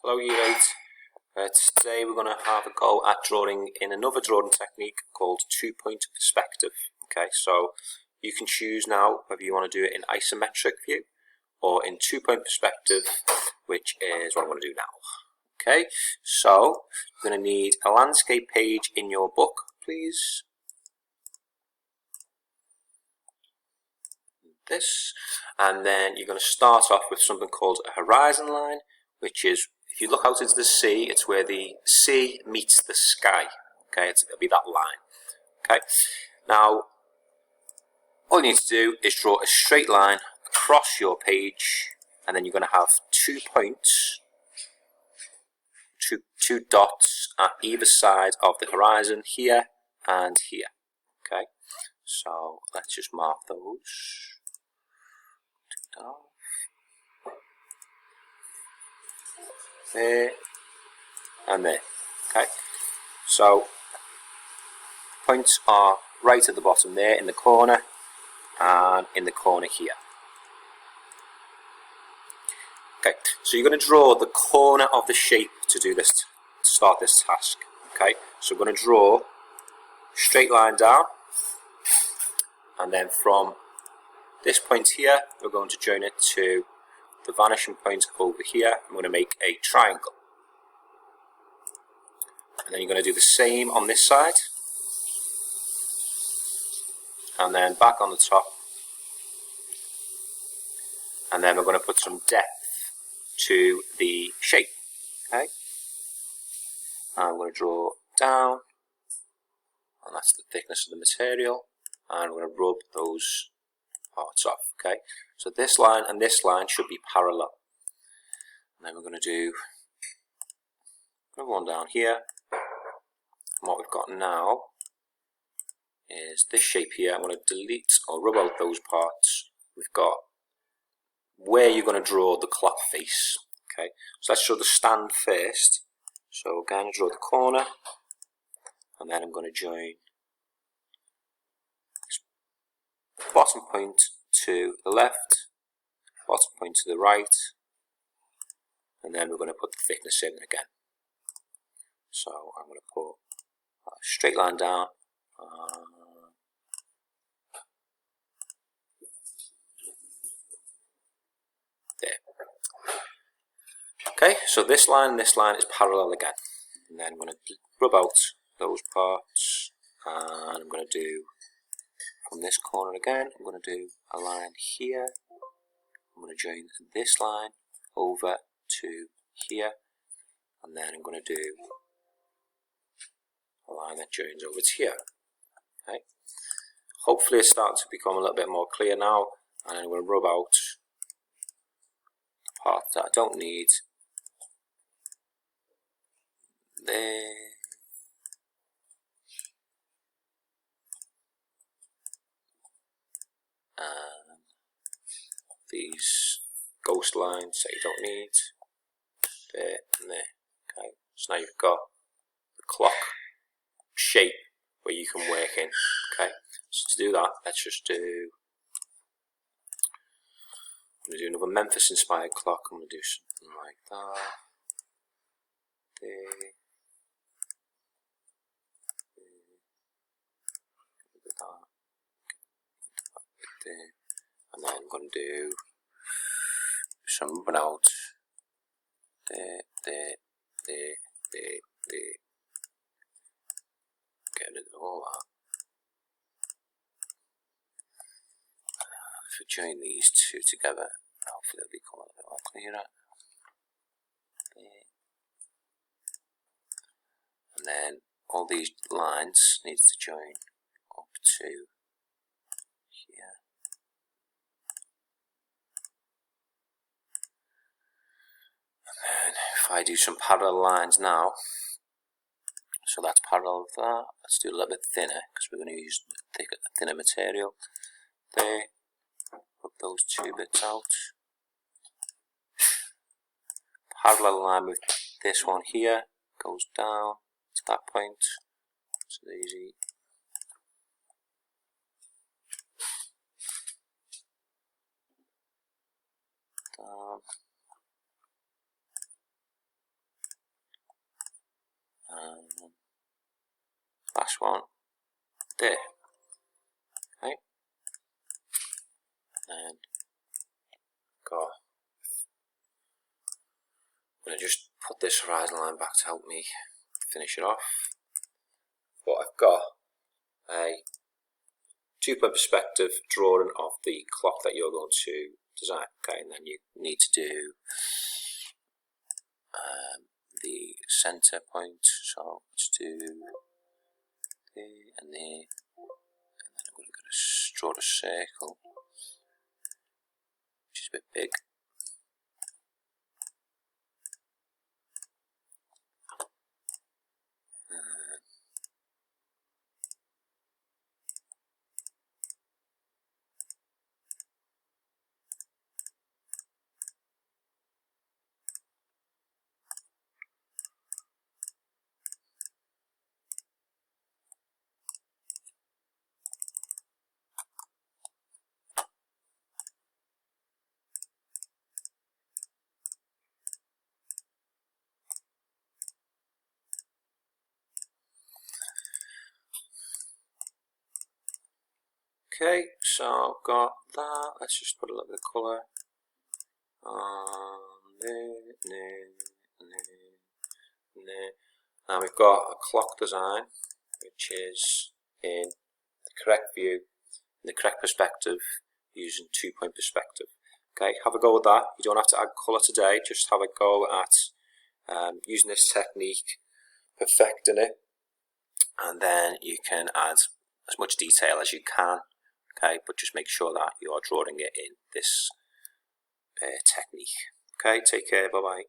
Hello Year 8. Today we're going to have a go at drawing in another drawing technique called two-point perspective. Okay, so you can choose now whether you want to do it in isometric view or in two-point perspective, which is what I'm going to do now. Okay, so you're going to need a landscape page in your book, please. This, and then you're going to start off with something called a horizon line, which is, if you look out into the sea, it's where the sea meets the sky. Okay, it'll be that line. Okay, now all you need to do is draw a straight line across your page, and then you're going to have 2 points, two dots at either side of the horizon, here and here. Okay, so let's just mark those. There and there. Okay, so points are right at the bottom there in the corner and in the corner here. Okay, so you're going to draw the corner of the shape to do this, to start this task. Okay, so we're going to draw a straight line down, and then from this point here we're going to join it to the vanishing point over here. I'm going to make a triangle, and then you're going to do the same on this side, and then back on the top, and then we're going to put some depth to the shape. Okay, I'm going to draw down, and that's the thickness of the material, and we're going to rub those parts off. Okay, so this line and this line should be parallel, and then we're going to do another one down here. And what we've got now is this shape here. I'm going to delete or rub out those parts. We've got where you're going to draw the clock face. Okay, so let's draw the stand first. So again, draw the corner, and then I'm going to join bottom point to the left, bottom point to the right, and then we're going to put the thickness in again. So I'm going to put a straight line down, there. Okay, so this line and this line is parallel again, and then I'm going to rub out those parts, and I'm going to do from this corner again, I'm going to do a line here. I'm going to join this line over to here, and then I'm going to do a line that joins over to here. Okay. Hopefully it's starting to become a little bit more clear now, and I'm going to rub out the part that I don't need. There. And these ghost lines that you don't need, there and there. Okay, so now you've got the clock shape where you can work in. Okay, so to do that, let's just do, I'm going to do another Memphis inspired clock. I'm going to do something like that. There. There. And then I'm going to do some rubbing out. There. Get rid of all that. If we join these two together, hopefully it'll become a little bit more clearer. There. And then all these lines need to join up to here. And then if I do some parallel lines now, so that's parallel with that. Let's do a little bit thinner because we're going to use thinner material. There, put those two bits out. Parallel line with this one here goes down to that point. It's easy. Down. there. Okay, and go. I'm going to just put this horizon line back to help me finish it off. But I've got a 2-point perspective drawing of the clock that you're going to design. Okay, and then you need to do the center point. So let's do there and there, and then I'm going to draw a circle, which is a bit big. Okay, so I've got that. Let's just put a little bit of colour on there. Now we've got a clock design, which is in the correct view, in the correct perspective, using 2-point perspective. Okay, have a go with that. You don't have to add colour today, just have a go at using this technique, perfecting it, and then you can add as much detail as you can. Okay, but just make sure that you are drawing it in this technique. Okay, take care, bye bye.